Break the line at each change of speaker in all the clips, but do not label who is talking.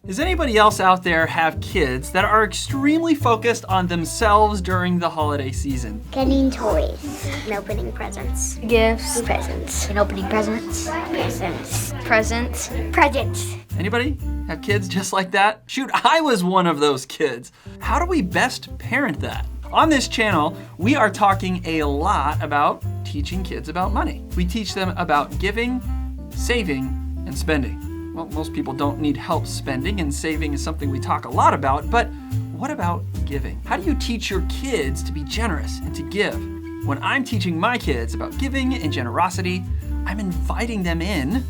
Does anybody else out there have kids that are extremely focused on themselves during the holiday season?
Getting toys and opening presents.
Gifts.
Presents.
And opening presents.
Presents.
Presents.
Presents.
Anybody have kids just like that? Shoot, I was one of those kids. How do we best parent that? On this channel, we are talking a lot about teaching kids about money. We teach them about giving, saving, and spending. Well, most people don't need help spending, and saving is something we talk a lot about, but what about giving? How do you teach your kids to be generous and to give? When I'm teaching my kids about giving and generosity, I'm inviting them in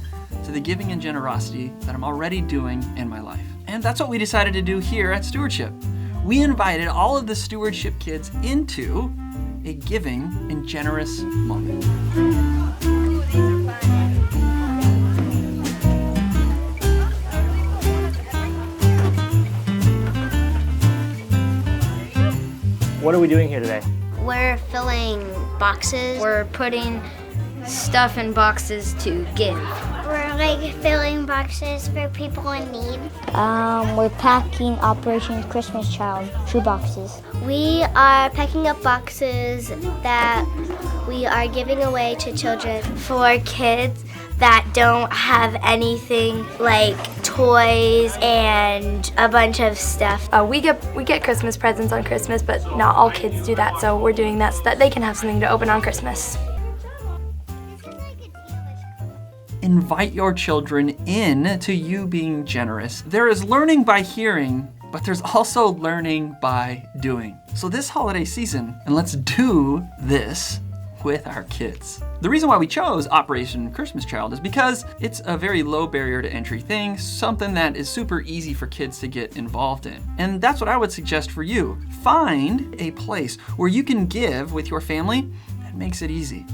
to the giving and generosity that I'm already doing in my life. And that's what we decided to do here at Stewardship. We invited all of the Stewardship kids into a giving and generous moment.
What are we doing here today?
We're filling boxes.
We're putting stuff in boxes to give.
We're like filling boxes for people in need.
We're packing Operation Christmas Child shoeboxes.
We are packing up boxes that we are giving away to children for kids that don't have anything like toys and a bunch of stuff.
We get Christmas presents on Christmas, but not all kids do that, so we're doing that so that they can have something to open on Christmas.
Invite your children in to you being generous. There is learning by hearing, but there's also learning by doing. So this holiday season, and let's do this with our kids. The reason why we chose Operation Christmas Child is because it's a very low barrier to entry thing, something that is super easy for kids to get involved in. And that's what I would suggest for you. Find a place where you can give with your family that makes it easy.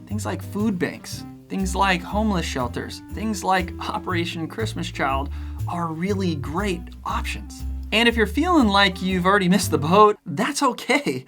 Things like food banks, things like homeless shelters, things like Operation Christmas Child are really great options. And if you're feeling like you've already missed the boat, that's okay.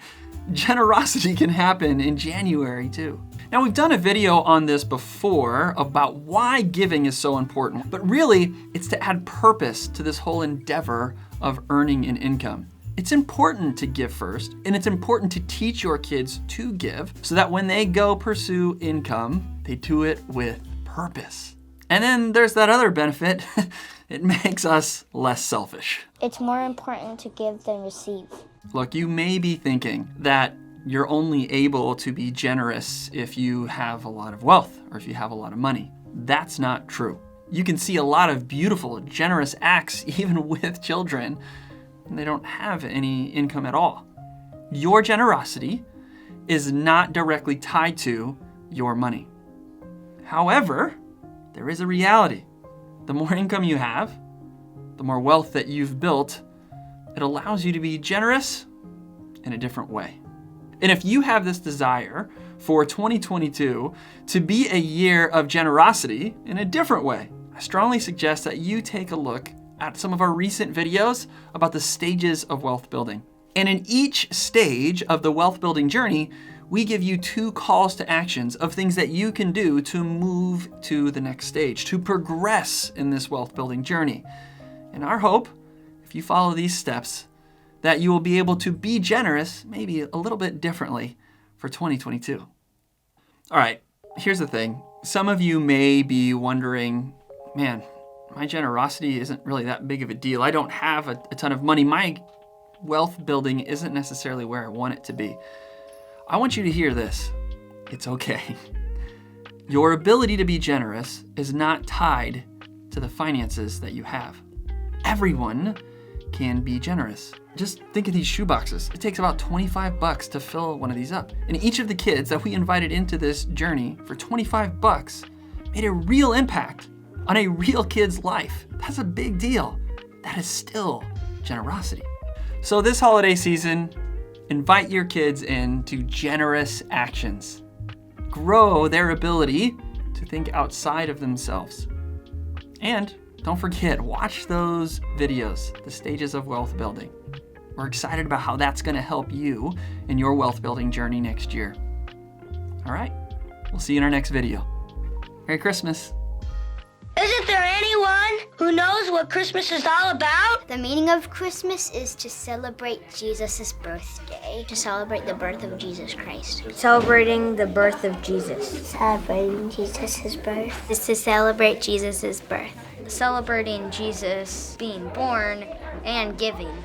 Generosity can happen in January too. Now, we've done a video on this before about why giving is so important, but really it's to add purpose to this whole endeavor of earning an income. It's important to give first, and it's important to teach your kids to give so that when they go pursue income, they do it with purpose. And then there's that other benefit. It makes us less selfish.
It's more important to give than receive.
Look, you may be thinking that you're only able to be generous if you have a lot of wealth or if you have a lot of money. That's not true. You can see a lot of beautiful, generous acts even with children, and they don't have any income at all. Your generosity is not directly tied to your money. However, there is a reality. The more income you have, the more wealth that you've built, it allows you to be generous in a different way. And if you have this desire for 2022 to be a year of generosity in a different way, I strongly suggest that you take a look at some of our recent videos about the stages of wealth building. And in each stage of the wealth building journey, we give you 2 calls to actions of things that you can do to move to the next stage, to progress in this wealth building journey. And our hope, if you follow these steps, that you will be able to be generous maybe a little bit differently for 2022. All right, here's the thing. Some of you may be wondering, man, my generosity isn't really that big of a deal. I don't have a ton of money. My wealth building isn't necessarily where I want it to be. I want you to hear this. It's okay. Your ability to be generous is not tied to the finances that you have. Everyone can be generous. Just think of these shoeboxes. It takes about $25 to fill one of these up. And each of the kids that we invited into this journey for $25 made a real impact on a real kid's life. That's a big deal. That is still generosity. So this holiday season, invite your kids into generous actions. Grow their ability to think outside of themselves. And don't forget, watch those videos, the stages of wealth building. We're excited about how that's gonna help you in your wealth building journey next year. All right, we'll see you in our next video. Merry Christmas.
Isn't there anyone Who knows what Christmas is all about? The meaning of Christmas is to celebrate Jesus' birthday, to celebrate the birth of Jesus Christ.
Celebrating the birth of Jesus.
Celebrating Jesus' birth is to celebrate Jesus' birth. Celebrating Jesus being born and giving.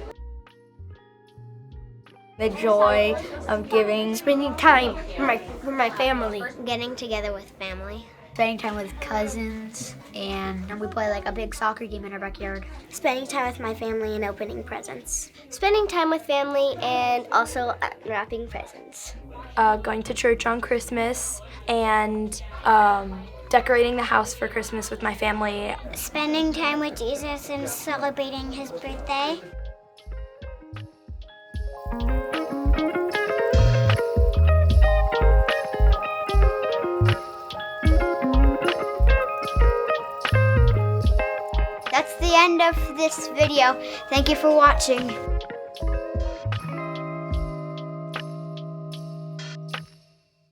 The joy of giving.
Spending time with my family. Getting together with family.
Spending time with cousins, and we play like a big soccer game in our backyard.
Spending time with my family and opening presents. Spending time with family and also wrapping presents.
Going to church on Christmas and decorating the house for Christmas with my family.
Spending time with Jesus and celebrating his birthday. That's the end of this video. Thank you for watching.